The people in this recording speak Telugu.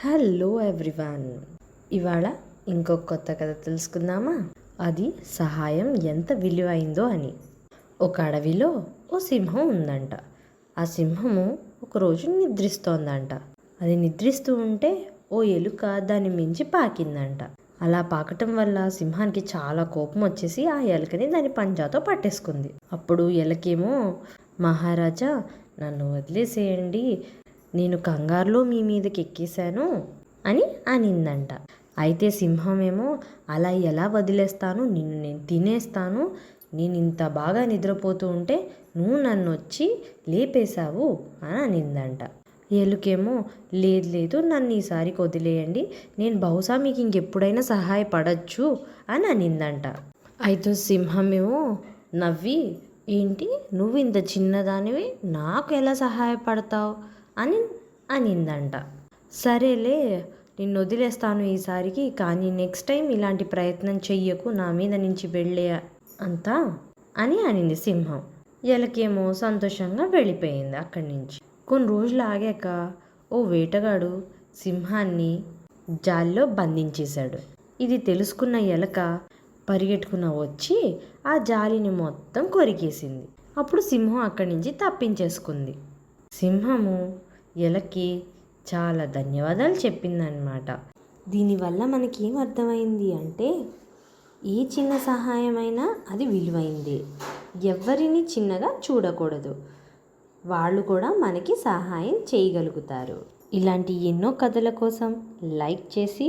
Hello everyone. ఇవాళ ఇంకొక కొత్త కథ తెలుసుకుందామా? అది సహాయం ఎంత విలువైందో అని. ఒక అడవిలో ఓ సింహం ఉందంట. ఆ సింహము ఒకరోజు నిద్రిస్తోందంట. అది నిద్రిస్తూ ఉంటే ఓ ఎలుక దాన్ని మించి పాకిందంట. అలా పాకటం వల్ల సింహానికి చాలా కోపం వచ్చేసి ఆ ఎలుకని దాని పంజాతో పట్టేసుకుంది. అప్పుడు ఎలకేమో, మహారాజా నన్ను వదిలేసేయండి, నేను కంగారులో మీ మీదకి ఎక్కేశాను అని అనిందంట. అయితే సింహమేమో, అలా ఎలా వదిలేస్తాను, నిన్ను నేను తినేస్తాను, నేను ఇంత బాగా నిద్రపోతూ ఉంటే నువ్వు నన్ను వచ్చి లేపేశావు అని అనిందంట. ఎలుకేమో, లేదు లేదు, నన్ను ఈసారికి వదిలేయండి, నేను బహుశా మీకు ఇంకెప్పుడైనా సహాయపడచ్చు అని అనిందంట. అయితే సింహమేమో నవ్వి, ఏంటి నువ్వు ఇంత చిన్నదానివి నాకు ఎలా సహాయపడతావు అని అనిందంట. సరేలే, నిన్ను వదిలేస్తాను ఈసారికి, కానీ నెక్స్ట్ టైం ఇలాంటి ప్రయత్నం చెయ్యకు, నా మీద నుంచి వెళ్ళే అంతా అని అనింది సింహం. ఎలకేమో సంతోషంగా వెళ్ళిపోయింది అక్కడి నుంచి. కొన్ని రోజులు ఆగాక ఓ వేటగాడు సింహాన్ని జాలిలో బంధించేశాడు. ఇది తెలుసుకున్న ఎలక పరిగెట్టుకున్న వచ్చి ఆ జాలిని మొత్తం కొరికేసింది. అప్పుడు సింహం అక్కడి నుంచి తప్పించేసుకుంది. సింహము ఎలకి చాలా ధన్యవాదాలు చెప్పిందనమాట. దీనివల్ల మనకేం అర్థమైంది అంటే, ఏ చిన్న సహాయమైనా అది విలువైంది. ఎవరిని చిన్నగా చూడకూడదు, వాళ్ళు కూడా మనకి సహాయం చేయగలుగుతారు. ఇలాంటి ఎన్నో కథల కోసం లైక్ చేసి